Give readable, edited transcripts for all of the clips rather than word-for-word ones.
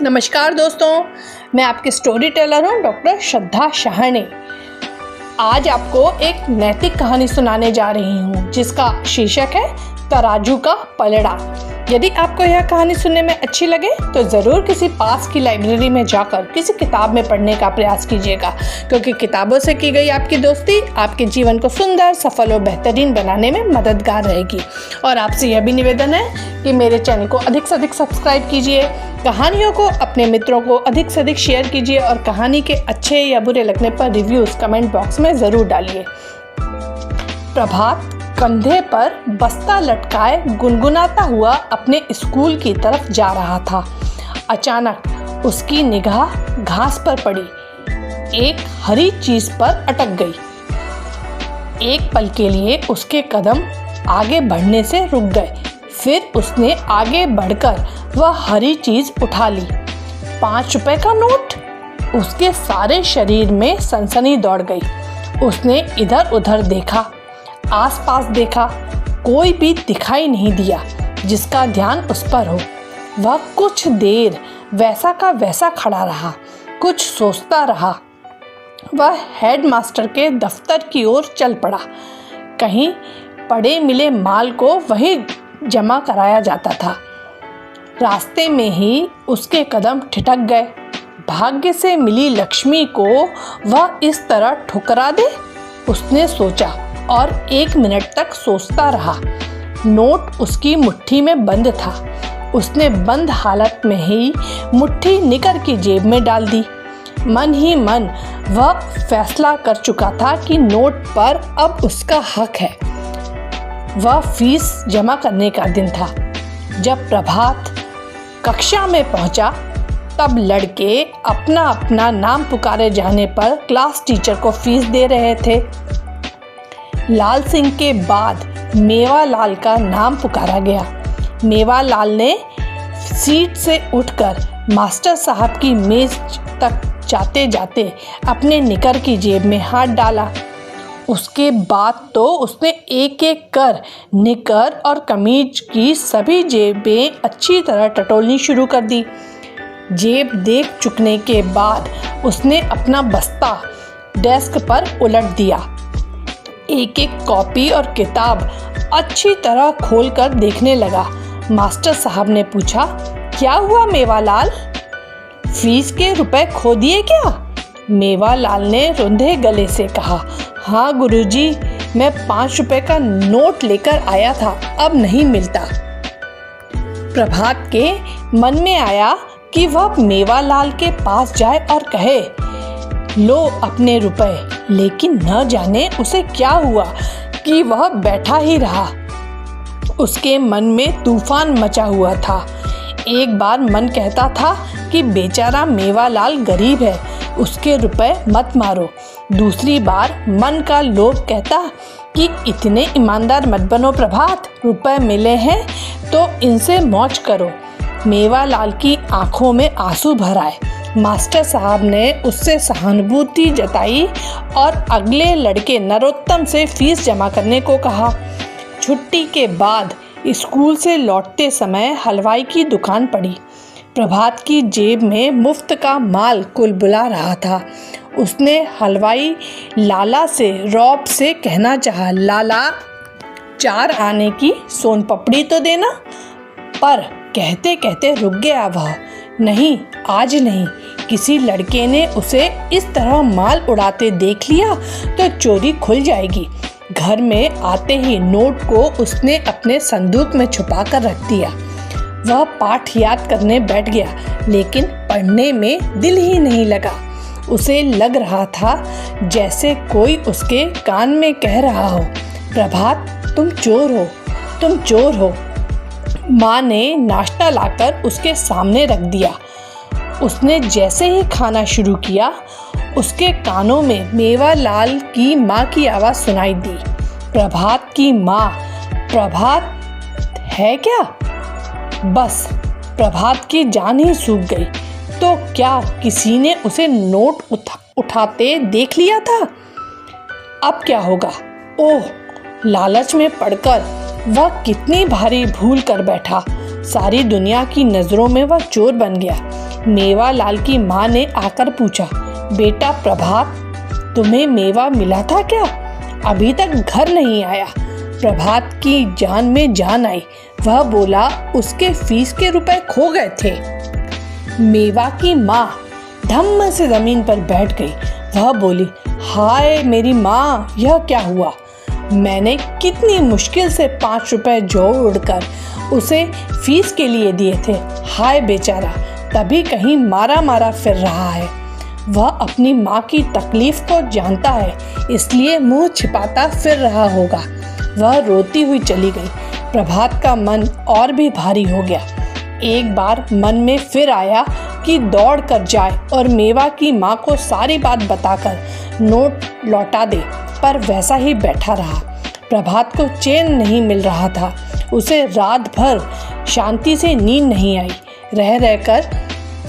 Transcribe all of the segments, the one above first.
नमस्कार दोस्तों, मैं आपकी स्टोरी टेलर हूँ डॉक्टर श्रद्धा शाहनी। आज आपको एक नैतिक कहानी सुनाने जा रही हूँ जिसका शीर्षक है तराजू का पलड़ा। यदि आपको यह कहानी सुनने में अच्छी लगे तो ज़रूर किसी पास की लाइब्रेरी में जाकर किसी किताब में पढ़ने का प्रयास कीजिएगा, क्योंकि किताबों से की गई आपकी दोस्ती आपके जीवन को सुंदर, सफल और बेहतरीन बनाने में मददगार रहेगी। और आपसे यह भी निवेदन है कि मेरे चैनल को अधिक से अधिक सब्सक्राइब कीजिए, कहानियों को अपने मित्रों को अधिक से अधिक शेयर कीजिए और कहानी के अच्छे या बुरे लगने पर रिव्यूज़ कमेंट बॉक्स में ज़रूर डालिए। प्रभात कंधे पर बस्ता लटकाए गुनगुनाता हुआ अपने स्कूल की तरफ जा रहा था। अचानक उसकी निगाह घास पर पड़ी, एक हरी चीज पर अटक गई। एक पल के लिए उसके कदम आगे बढ़ने से रुक गए, फिर उसने आगे बढ़कर वह हरी चीज उठा ली। 5 रुपए का नोट। उसके सारे शरीर में सनसनी दौड़ गई। उसने इधर उधर देखा, आसपास देखा, कोई भी दिखाई नहीं दिया जिसका ध्यान उस पर हो। वह कुछ देर वैसा का वैसा खड़ा रहा, कुछ सोचता रहा। वह हेडमास्टर के दफ्तर की ओर चल पड़ा। कहीं पड़े मिले माल को वहीं जमा कराया जाता था। रास्ते में ही उसके कदम ठिठक गए। भाग्य से मिली लक्ष्मी को वह इस तरह ठुकरा दे, उसने सोचा और 1 मिनट तक सोचता रहा। नोट उसकी मुट्ठी में बंद था। उसने बंद हालत में ही मुट्ठी निकर की जेब में डाल दी। मन ही मन वह फैसला कर चुका था कि नोट पर अब उसका हक है। वह फीस जमा करने का दिन था। जब प्रभात कक्षा में पहुंचा तब लड़के अपना अपना नाम पुकारे जाने पर क्लास टीचर को फीस दे रहे थे। लाल सिंह के बाद मेवालाल का नाम पुकारा गया। मेवालाल ने सीट से उठकर मास्टर साहब की मेज तक जाते जाते अपने निकर की जेब में हाथ डाला। उसके बाद तो उसने एक एक कर निकर और कमीज की सभी जेबें अच्छी तरह टटोलनी शुरू कर दी। जेब देख चुकने के बाद उसने अपना बस्ता डेस्क पर उलट दिया। एक एक कॉपी और किताब अच्छी तरह खोलकर देखने लगा। मास्टर साहब ने पूछा, क्या हुआ मेवालाल, फीस के रुपए खो दिए क्या? मेवालाल ने रुंधे गले से कहा, हाँ गुरुजी, मैं 5 रुपए का नोट लेकर आया था, अब नहीं मिलता। प्रभात के मन में आया कि वह मेवालाल के पास जाए और कहे, लो अपने रुपए, लेकिन न जाने उसे क्या हुआ कि वह बैठा ही रहा। उसके मन में तूफान मचा हुआ था। एक बार मन कहता था कि बेचारा मेवालाल गरीब है, उसके रुपए मत मारो। दूसरी बार मन का लोभ कहता कि इतने ईमानदार मत बनो प्रभात, रुपए मिले हैं तो इनसे मौज करो। मेवालाल की आंखों में आंसू भर आए। मास्टर साहब ने उससे सहानुभूति जताई और अगले लड़के नरोत्तम से फीस जमा करने को कहा। छुट्टी के बाद स्कूल से लौटते समय हलवाई की दुकान पड़ी। प्रभात की जेब में मुफ्त का माल कुलबुला रहा था। उसने हलवाई लाला से रौब से कहना चाहा, लाला 4 आने की सोन पपड़ी तो देना, पर कहते कहते रुक गया वह। नहीं, आज नहीं। किसी लड़के ने उसे इस तरह माल उड़ाते देख लिया तो चोरी खुल जाएगी। घर में आते ही नोट को उसने अपने संदूक में छुपा कर रख दिया। वह पाठ याद करने बैठ गया, लेकिन पढ़ने में दिल ही नहीं लगा। उसे लग रहा था जैसे कोई उसके कान में कह रहा हो, प्रभात तुम चोर हो, तुम चोर हो। माँ ने नाश्ता लाकर उसके सामने रख दिया। उसने जैसे ही खाना शुरू किया, उसके कानों में मेवालाल की माँ की आवाज़ सुनाई दी, प्रभात की माँ, प्रभात है क्या? बस प्रभात की जान ही सूख गई। तो क्या किसी ने उसे नोट उठाते देख लिया था? अब क्या होगा? ओह, लालच में पड़कर वह कितनी भारी भूल कर बैठा। सारी दुनिया की नज़रों में वह चोर बन गया। मेवालाल की माँ ने आकर पूछा, बेटा प्रभात, तुम्हें मेवा मिला था क्या? अभी तक घर नहीं आया। प्रभात की जान में जान आई। वह बोला, उसके फीस के रुपए खो गए थे। मेवा की माँ धम्म से जमीन पर बैठ गई। वह बोली, हाय मेरी माँ, यह क्या हुआ? मैंने कितनी मुश्किल से 5 रुपए जोड़कर उसे फीस के लिए दिए थे। हाय बेचारा, तभी कहीं मारा मारा फिर रहा है। वह अपनी माँ की तकलीफ को जानता है, इसलिए मुंह छिपाता फिर रहा होगा। वह रोती हुई चली गई। प्रभात का मन और भी भारी हो गया। एक बार मन में फिर आया कि दौड़ कर जाए और मेवा की माँ को सारी बात बताकर नोट लौटा दे, पर वैसा ही बैठा रहा। प्रभात को चैन नहीं मिल रहा था। उसे रात भर शांति से नींद नहीं आई। रह रहकर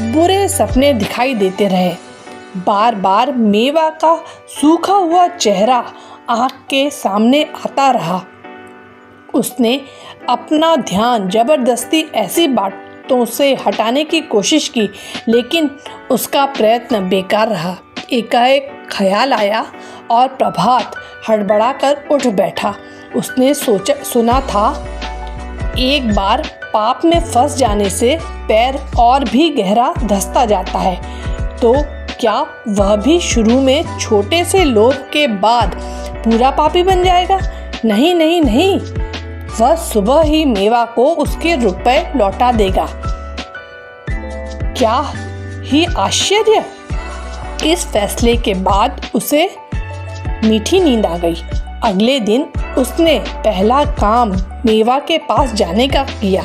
बुरे सपने दिखाई देते रहे। बार बार मेवा का सूखा हुआ चेहरा आँख के सामने आता रहा। उसने अपना ध्यान जबरदस्ती ऐसी बातों से हटाने की कोशिश की, लेकिन उसका प्रयत्न बेकार रहा। एकाएक ख्याल आया और प्रभात हड़बड़ाकर उठ बैठा। उसने सुना था, एक बार पाप में फंस जाने से पैर और भी गहरा धंसता जाता है। तो क्या वह भी शुरू में छोटे से लोभ के बाद पूरा पापी बन जाएगा? नहीं नहीं नहीं, वह सुबह ही मेवा को उसके रुपए लौटा देगा। क्या ही आश्चर्य! इस फैसले के बाद उसे मीठी नींद आ गई। अगले दिन उसने पहला काम मेवा के पास जाने का किया।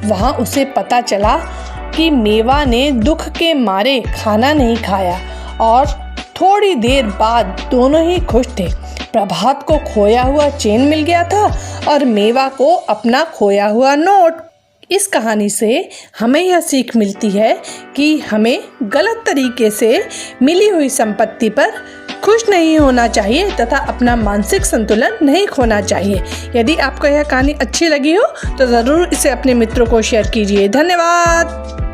वहाँ उसे पता चला कि मेवा ने दुख के मारे खाना नहीं खाया और थोड़ी देर बाद दोनों ही खुश थे। प्रभात को खोया हुआ चेन मिल गया था और मेवा को अपना खोया हुआ नोट। इस कहानी से हमें यह सीख मिलती है कि हमें गलत तरीके से मिली हुई संपत्ति पर खुश नहीं होना चाहिए तथा अपना मानसिक संतुलन नहीं खोना चाहिए। यदि आपको यह कहानी अच्छी लगी हो तो ज़रूर इसे अपने मित्रों को शेयर कीजिए। धन्यवाद।